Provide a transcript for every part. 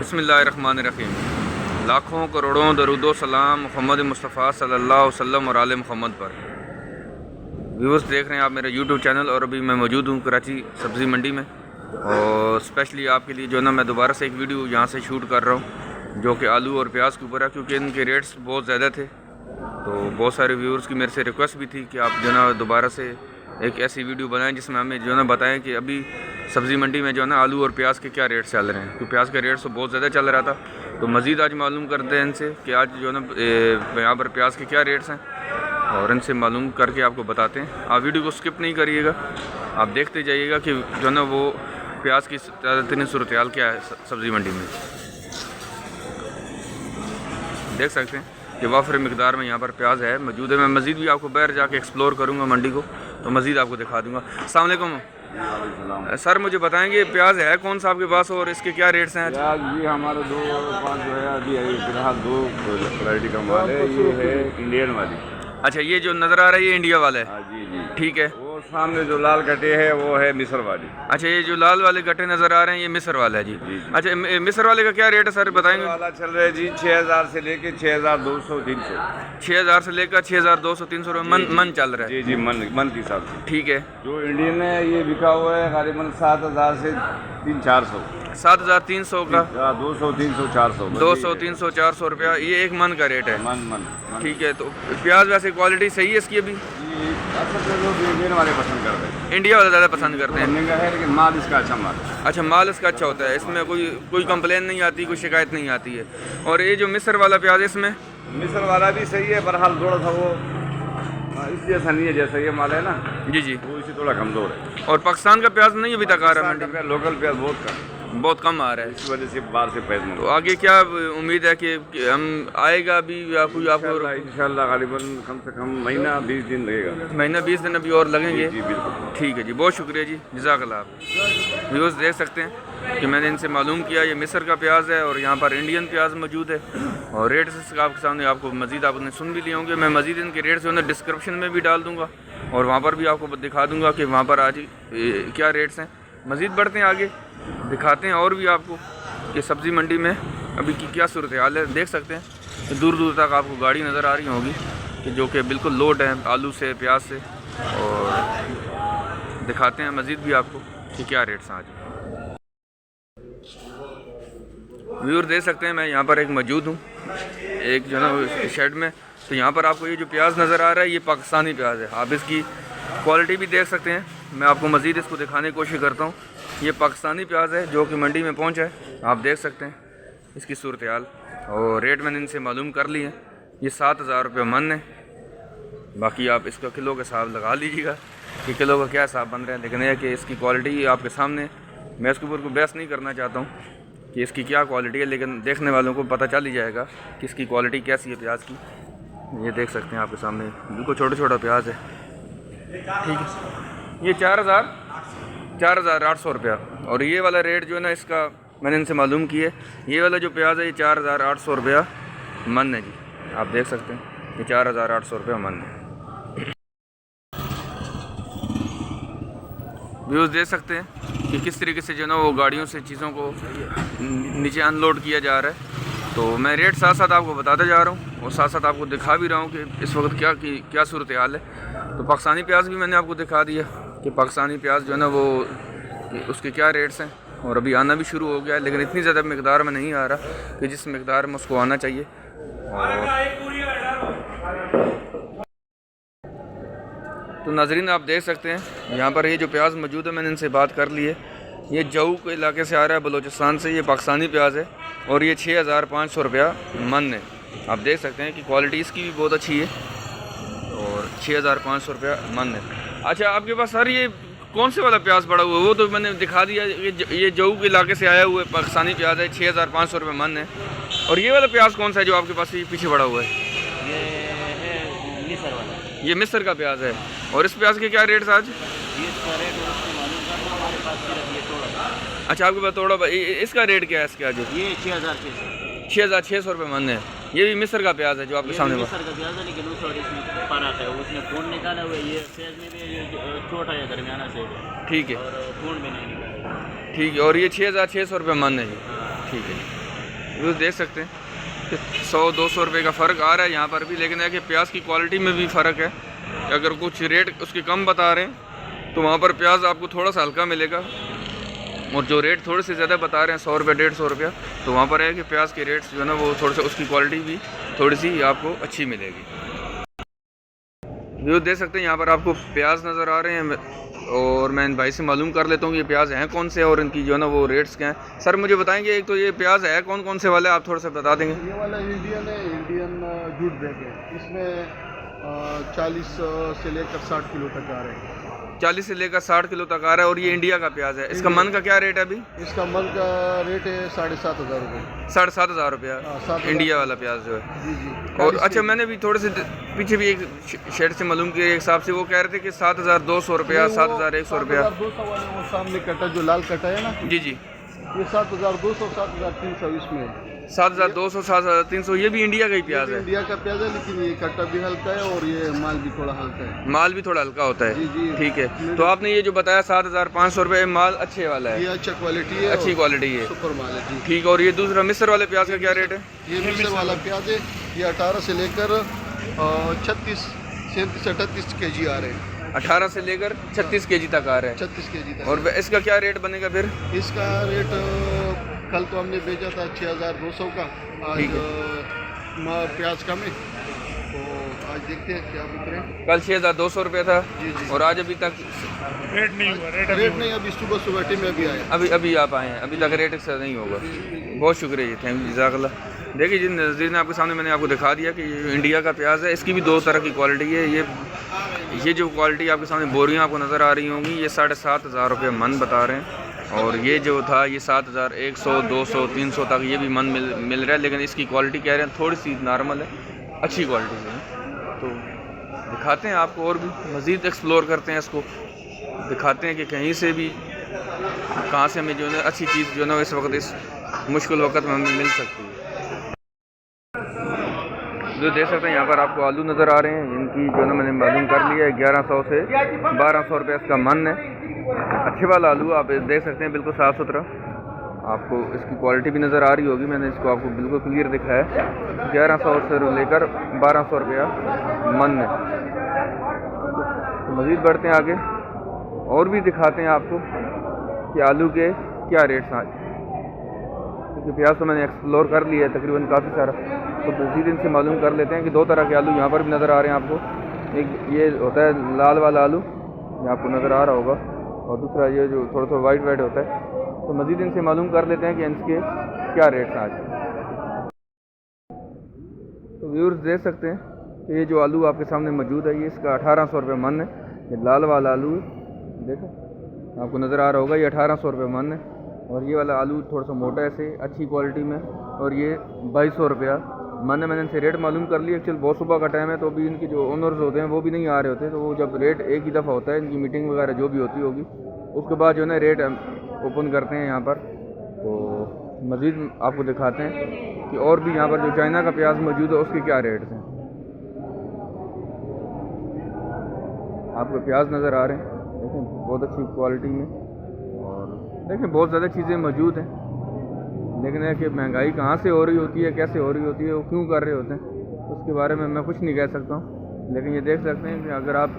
बिस्मिल्लाहिर्रहमानिर्रहीम। लाखों करोड़ों दरूदो सलाम मोहम्मद मुस्तफ़ा सल्लल्लाहु अलैहि वसल्लम और आले मोहम्मद पर। व्यूअर्स देख रहे हैं आप मेरा यूट्यूब चैनल, और अभी मैं मौजूद हूँ कराची सब्ज़ी मंडी में, और स्पेशली आपके लिए जो है ना मैं दोबारा से एक वीडियो यहाँ से शूट कर रहा हूँ जो कि आलू और प्याज के ऊपर है, क्योंकि इनके रेट्स बहुत ज़्यादा थे। तो बहुत सारे व्यूअर्स की मेरे से रिक्वेस्ट भी थी कि आप जो है ना दोबारा से एक ऐसी वीडियो बनाएं जिसमें हमें जो है ना बताएं कि अभी सब्ज़ी मंडी में जो है ना आलू और प्याज के क्या रेट चल रहे हैं। क्योंकि प्याज का रेट तो बहुत ज़्यादा चल रहा था, तो मज़ीद आज मालूम करते हैं इनसे कि आज जो है ना यहाँ पर प्याज के क्या रेट्स हैं, और इनसे मालूम करके आपको बताते हैं। आप वीडियो को स्किप नहीं करिएगा, आप देखते जाइएगा कि जो है ना वो प्याज की ज़्यादातर सूरत हाल क्या है सब्ज़ी मंडी में। देख सकते हैं कि वाफर मकदार में यहाँ पर प्याज है मौजूद है। मैं मज़ीद भी आपको बाहर जाके एक्सप्लोर करूँगा मंडी को, तो मज़ीद आपको दिखा दूँगा। अस्सलाम वालेकुम सर, मुझे बताएंगे प्याज है कौन सा आपके पास और इसके क्या रेट्स हैं? प्याज ये हमारे दो पाँच जो है अभी फिलहाल दो वैरायटी का माल है। ये है इंडियन वाली। अच्छा, ये जो नज़र आ रहा है ये इंडिया वाला है? हाँ जी जी, ठीक है। वो सामने जो लाल कटे है वो है मिस्र वाली। अच्छा, ये जो लाल वाले गट्टे नज़र आ रहे हैं ये मिस्र वाला है जी। अच्छा, मिस्र वाले का क्या रेट है सर बताएंगे? वाला चल रहा है जी 6,000 से लेके 6,200 300। 6,000 से लेकर 6,200 300 रुपये मन चल रहा है। जी जी, मन के हिसाब से। ठीक है। जो इंडियन है ये बिका हुआ है करीबन 7,000 से 300-400। 7,300 का 200 300 400 200 300 400 रुपया, ये एक मन का रेट है। मन। ठीक है। तो प्याज वैसे क्वालिटी सही है इसकी? अभी असल में लोग इंडियन वाले पसंद करते हैं, इंडिया वाले ज़्यादा पसंद करते हैं। महंगा है लेकिन माल इसका अच्छा माल है। अच्छा, माल इसका अच्छा होता है, इसमें कोई कंप्लेन नहीं आती, कोई शिकायत नहीं आती है। और ये जो मिस्र वाला प्याज है इसमें मिस्र वाला भी सही है, बहरहाल थोड़ा सा वो इस जैसा नहीं है जैसा ये माल है ना जी जी, वो इसी थोड़ा कमज़ोर है। और पाकिस्तान का प्याज नहीं अभी तक आ रहा है मंडी में? लोकल प्याज बहुत कम आ रहा है, इस वजह से बाहर से पैसे तो आगे क्या उम्मीद है कि हम आएगा अभी या कोई आपको? इंशाल्लाह गालिबन कम से कम महीना 20 दिन लगेगा। महीना 20 दिन अभी और लगेंगे? जी बिल्कुल। ठीक है जी, बहुत शुक्रिया जी, जज़ाकल्लाह। व्यूअर्स देख सकते हैं कि मैंने इनसे मालूम किया ये मिस्र का प्याज है और यहाँ पर इंडियन प्याज मौजूद है, और रेट्स आपके सामने आपको मज़ीद आपने सुन भी लिए होंगे। मैं मज़ीद इनके रेट्स जो है डिस्क्रिप्शन में भी डाल दूँगा, और वहाँ पर भी आपको दिखा दूँगा कि वहाँ पर आज क्या रेट्स हैं। मज़ीद बढ़ते हैं आगे, दिखाते हैं और भी आपको कि सब्ज़ी मंडी में अभी की क्या सूरत हाल है। देख सकते हैं कि दूर दूर तक आपको गाड़ी नज़र आ रही होगी कि जो कि बिल्कुल लोड है आलू से प्याज से, और दिखाते हैं मज़ीद भी आपको कि क्या रेट्स हैं आज। व्यूअर देख सकते हैं मैं यहाँ पर एक मौजूद हूँ एक जो है ना शेड में, तो यहाँ पर आपको ये जो प्याज नज़र आ रहा है ये पाकिस्तानी प्याज है। आप इसकी क्वालिटी भी देख सकते हैं, मैं आपको मज़ीद इसको दिखाने की कोशिश करता हूँ। ये पाकिस्तानी प्याज है जो कि मंडी में पहुँचा है, आप देख सकते हैं इसकी सूरत हाल, और रेट मैंने इनसे मालूम कर ली है। ये 7,000 रुपये मन है। बाकी आप इसका किलो का हिसाब लगा लीजिएगा कि किलो का क्या हिसाब बन रहा है, लेकिन यह कि इसकी क्वालिटी आपके सामने, मैं इसके ऊपर को बहस नहीं करना चाहता हूँ कि इसकी क्या क्वालिटी है, लेकिन देखने वालों को पता चल ही जाएगा कि इसकी क्वालिटी कैसी है प्याज की। ये देख सकते हैं आपके सामने बिल्कुल छोटा छोटा प्याज है। ठीक है, ये 4,800 रुपया, और ये वाला रेट जो है ना इसका मैंने इनसे मालूम की है, ये वाला जो प्याज है ये 4,800 रुपया मन है जी। आप देख सकते हैं ये 4,800 रुपया मन है। व्यूज़ देख सकते हैं कि किस तरीके से जो है ना वो गाड़ियों से चीज़ों को नीचे अनलोड किया जा रहा है। तो मैं रेट साथ साथ आपको बताता जा रहा हूँ, और साथ साथ आपको दिखा भी रहा हूँ कि इस वक्त क्या सूरत हाल है। तो पाकिस्तानी प्याज भी मैंने आपको दिखा दिया कि पाकिस्तानी प्याज जो है ना वो उसके क्या रेट्स हैं, और अभी आना भी शुरू हो गया है, लेकिन इतनी ज़्यादा मकदार में नहीं आ रहा कि जिस मकदार में उसको आना चाहिए। तो नाजरीन आप देख सकते हैं यहाँ पर ये जो प्याज मौजूद है मैंने इनसे बात कर ली है, ये जऊ के इलाके से आ रहा है बलूचिस्तान से। ये पाकिस्तानी प्याज है और ये 6,500 रुपया मन है। आप देख सकते हैं कि क्वालिटी इसकी भी बहुत अच्छी है, और 6,500 रुपया मन है। अच्छा, आपके पास सर ये कौन से वाला प्याज पड़ा हुआ है? वो तो मैंने दिखा दिया, ये जऊ के इलाके से आया हुआ है पाकिस्तानी प्याज है, 6,500 रुपये मन है। और ये वाला प्याज कौन सा है जो आपके पास ये पीछे पड़ा हुआ है? ये मिस्र वाला, ये मिस्र का प्याज है। और इस प्याज के क्या रेट्स आज? इसका रेट हमारे पास सिर्फ ये तोड़ा। अच्छा, आपके पास थोड़ा इसका रेट क्या है इसका? जो ये 6,600 6,600 रुपये मन है। ये भी मिस्र का प्याज है जो आपके सामने? मिस्र का प्याज है, लेकिन उस और इसमें फर्क है, उसने खून निकाला हुआ है। ये सेज में भी छोटा है, दरमियाना सेज है। ठीक है, और खून भी नहीं निकाला। ठीक है। और ये 6,600 रुपये मन है जी। ठीक है। व्यूज़ देख सकते हैं कि 100-200 रुपये का फ़र्क आ रहा है यहाँ पर भी, लेकिन है कि प्याज की क्वालिटी में भी फ़र्क है। अगर कुछ रेट उसके कम बता रहे हैं तो वहाँ पर प्याज आपको थोड़ा सा हल्का मिलेगा, और जो रेट थोड़े से ज़्यादा बता रहे हैं 100 रुपये 150 रुपया, तो वहाँ पर है कि प्याज के रेट्स जो है ना वो थोड़ा सा उसकी क्वालिटी भी थोड़ी सी आपको अच्छी मिलेगी। जो देख सकते हैं यहाँ पर आपको प्याज नज़र आ रहे हैं, और मैं इन भाई से मालूम कर लेता हूँ ये प्याज हैं कौन से और इनकी जो है ना वो रेट्स क्या हैं। सर मुझे बताएंगे, एक तो ये प्याज है कौन कौन से वाले, आप थोड़ा सा बता देंगे। ये वाला इंडियन है, इंडियन जूट बैग है। इसमें 40 से लेकर 60 किलो तक आ रहे हैं। 40 से लेकर 60 किलो तक आ रहा है, और ये इंडिया का प्याज है। इसका मन का क्या रेट है अभी? इसका मन का रेट है 7,500 रुपये। 7,500 रुपया 7,000 इंडिया वाला प्याज जो है। जी जी। और अच्छा, मैंने भी थोड़े से पीछे भी एक शेड से मालूम किया, एक हिसाब से वो कह रहे थे कि 7,200 रुपया 7,100 रुपया। 7,200 वाले वो सामने कटा जो लाल कटा है ना, जी जी, ये 7,200 7,300 इसमें है। 7,200 7,300, ये भी इंडिया का ही प्याज है। इंडिया का प्याज है, लेकिन ये कट्टा भी हल्का है और ये माल भी थोड़ा हल्का है। माल भी थोड़ा हल्का होता है। जी जी। ठीक है, तो आपने ये जो बताया 7,500 रुपये, माल अच्छे वाला है, ये अच्छा क्वालिटी है, अच्छी क्वालिटी है। सुपर माल है जी। ठीक, और ये दूसरा मिस्र वाले प्याज का क्या रेट है? ये मिस्र वाला प्याज है, ये 18 से लेकर 36 37 38 kg आ रहे हैं। 18 से लेकर 36 kg तक आ रहा है। 36 kg तक। और इसका क्या रेट बनेगा फिर? इसका रेट कल तो हमने बेचा था 6,200 का, आज ठीक प्याज कम है तो आज देखते हैं क्या बिक रहे हैं। कल 6,200 रुपये था, जी जी। और आज अभी तक रेट नहीं, अभी सुबह टीम में भी आया। अभी आप आए हैं, अभी तक रेट से नहीं होगा। बहुत शुक्रिया जी, थैंक यू, जज़ाकल्लाह। देखिए जी, नज़ीर ने आपके सामने मैंने आपको दिखा दिया कि ये इंडिया का प्याज है। इसकी भी दो तरह की क्वालिटी है। ये जो क्वालिटी आपके सामने बोरियां आपको नज़र आ रही होंगी, ये 7,500 रुपये मन बता रहे हैं, और ये जो था ये 7,100 200 300 तक ये भी मन मिल रहा है, लेकिन इसकी क्वालिटी कह रहे हैं थोड़ी सी नॉर्मल है, अच्छी क्वालिटी है। तो दिखाते हैं आपको, और भी मज़ीद एक्सप्लोर करते हैं इसको, दिखाते हैं कि कहीं से भी कहाँ से हमें जो है अच्छी चीज़ जो है ना इस वक्त इस मुश्किल वक्त में हमें मिल सकती है। जो देख सकते हैं यहाँ पर आपको आलू नज़र आ रहे हैं, इनकी जो है ना मैंने मालूम कर लिया है 1100 से 1,200 रुपये इसका मन है। अच्छे वाला आलू आप देख सकते हैं, बिल्कुल साफ़ सुथरा, आपको इसकी क्वालिटी भी नज़र आ रही होगी। मैंने इसको आपको बिल्कुल क्लियर दिखाया है, 1100 से लेकर 1,200 रुपया मन है। तो मज़ीद बढ़ते हैं आगे, और भी दिखाते हैं आपको कि आलू के क्या रेट्स आज, क्योंकि प्याज तो मैंने एक्सप्लोर कर लिया है तकरीबन काफ़ी सारा, तो मज़ीद इनसे मालूम कर लेते हैं कि दो तरह के आलू यहाँ पर भी नज़र आ रहे हैं आपको। एक ये होता है लाल वाला आलू, ये आपको नज़र आ रहा होगा, और दूसरा ये जो थोड़ा थोड़ा वाइट होता है। तो मज़ीद इनसे मालूम कर लेते हैं कि इनके क्या रेट्स आज। तो व्यूअर्स देख सकते हैं कि ये जो आलू आपके सामने मौजूद है, ये इसका 1,800 रुपये मन है। ये लाल वाला आलू देखो आपको नज़र आ रहा होगा, ये 1,800 रुपये मन है, और ये वाला आलू थोड़ा सा मोटा ऐसे अच्छी क्वालिटी में, और ये 2,200 रुपया मैंने इनसे रेट मालूम कर लिया। एक्चुअली बहुत सुबह का टाइम है, तो अभी इनके जो ओनर्स होते हैं वो भी नहीं आ रहे होते, तो वो जब रेट एक ही दफ़ा होता है, इनकी मीटिंग वगैरह जो भी होती होगी, उसके बाद जो है ना रेट ओपन करते हैं यहाँ पर। तो मज़ीद आपको दिखाते हैं कि और भी यहाँ पर जो चाइना का प्याज मौजूद है उसके क्या रेट्स हैं। आपको प्याज नज़र आ रहे हैं, देखें बहुत अच्छी क्वालिटी में, और देखें बहुत ज़्यादा चीज़ें मौजूद हैं, लेकिन है कि महंगाई कहाँ से हो रही होती है, कैसे हो रही होती है, वो क्यों कर रहे होते हैं, उसके बारे में मैं कुछ नहीं कह सकता हूँ। लेकिन ये देख सकते हैं कि अगर आप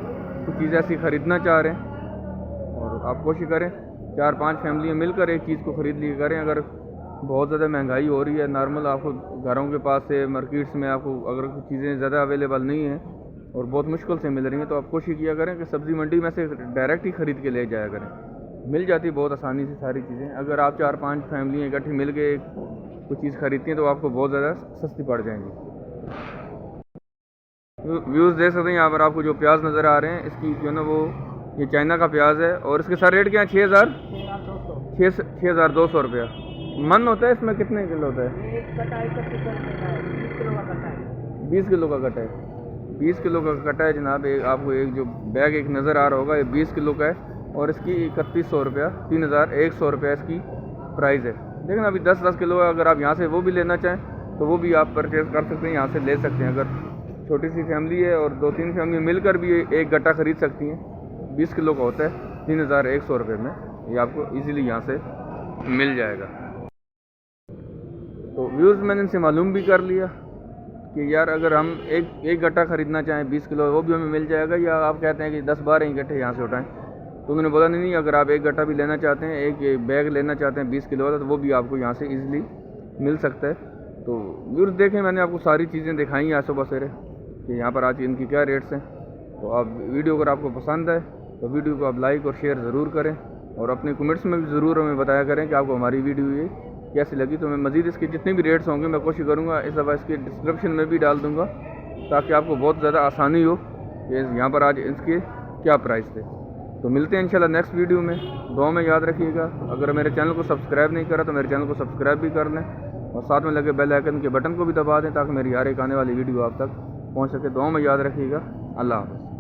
कुछ चीज़ ऐसी ख़रीदना चाह रहे हैं, और आप कोशिश करें 4-5 फैमिलियाँ मिलकर एक चीज़ को ख़रीद लिया करें। अगर बहुत ज़्यादा महंगाई हो रही है, नॉर्मल आपको घरों के पास से मार्केट्स में आपको अगर कुछ चीज़ें ज़्यादा अवेलेबल नहीं हैं और बहुत मुश्किल से मिल रही हैं, तो आप कोशिश किया करें कि सब्ज़ी मंडी में से डायरेक्ट ही ख़रीद के ले जाया करें, मिल जाती है बहुत आसानी से सारी चीज़ें। अगर आप 4-5 फैमिलियाँ इकट्ठी मिल के कुछ चीज़ ख़रीदती हैं तो आपको बहुत ज़्यादा सस्ती पड़ जाएंगी। व्यूज़ देख सकते हैं यहाँ पर आपको जो प्याज नज़र आ रहे हैं, इसकी जो है ना वो ये चाइना का प्याज है, और इसके सर रेट क्या है? 6,200 रुपया मन होता है। इसमें कितने किलो होता है? 20 किलो का कटा है। 20 किलो का कटा है जनाब। आपको एक जो बैग एक नज़र आ रहा होगा, ये 20 किलो का है, और इसकी 3,100 रुपया 3,100 रुपया इसकी प्राइस है। लेकिन अभी 10-10 किलो है, अगर आप यहाँ से वो भी लेना चाहें तो वो भी आप परचेज़ कर सकते हैं, यहाँ से ले सकते हैं। अगर छोटी सी फैमिली है और 2-3 फैमिली मिलकर भी एक गट्टा ख़रीद सकती हैं, 20 किलो का होता है 3,100 रुपये में, ये आपको इजीली यहाँ से मिल जाएगा। तो व्यूज़ मैंने इनसे मालूम भी कर लिया कि यार अगर हम एक गट्टा ख़रीदना चाहें 20 किलो वो भी हमें मिल जाएगा, या आप कहते हैं कि 10-12 ही गट्ठे यहाँ से उठाएं। तो उन्होंने बोला नहीं, अगर आप एक गट्टा भी लेना चाहते हैं, एक बैग लेना चाहते हैं 20 किलो वाला, तो वो भी आपको यहाँ से ईज़िली मिल सकता है। तो व्यूअर्स देखें, मैंने आपको सारी चीज़ें दिखाई हैं आज सुबह सवेरे कि यहाँ पर आज इनकी क्या रेट्स हैं। तो आप वीडियो अगर आपको पसंद है तो वीडियो को आप लाइक और शेयर ज़रूर करें, और अपने कमेंट्स में भी ज़रूर हमें बताया करें कि आपको हमारी वीडियो ये कैसी लगी। तो मैं मज़ीद इसके जितने भी रेट्स होंगे मैं कोशिश करूँगा इस दफ़ा इसके डिस्क्रिप्शन में भी डाल दूँगा, ताकि आपको बहुत ज़्यादा आसानी हो कि यहाँ पर आज इसके क्या प्राइस थे। तो मिलते हैं इंशाल्लाह नेक्स्ट वीडियो में। दुआ में याद रखिएगा, अगर मेरे चैनल को सब्सक्राइब नहीं करा तो मेरे चैनल को सब्सक्राइब भी कर लें, और साथ में लगे बेल आइकन के बटन को भी दबा दें ताकि मेरी हर एक आने वाली वीडियो आप तक पहुँच सके। दुआ में याद रखिएगा। अल्लाह हाफ़िज़।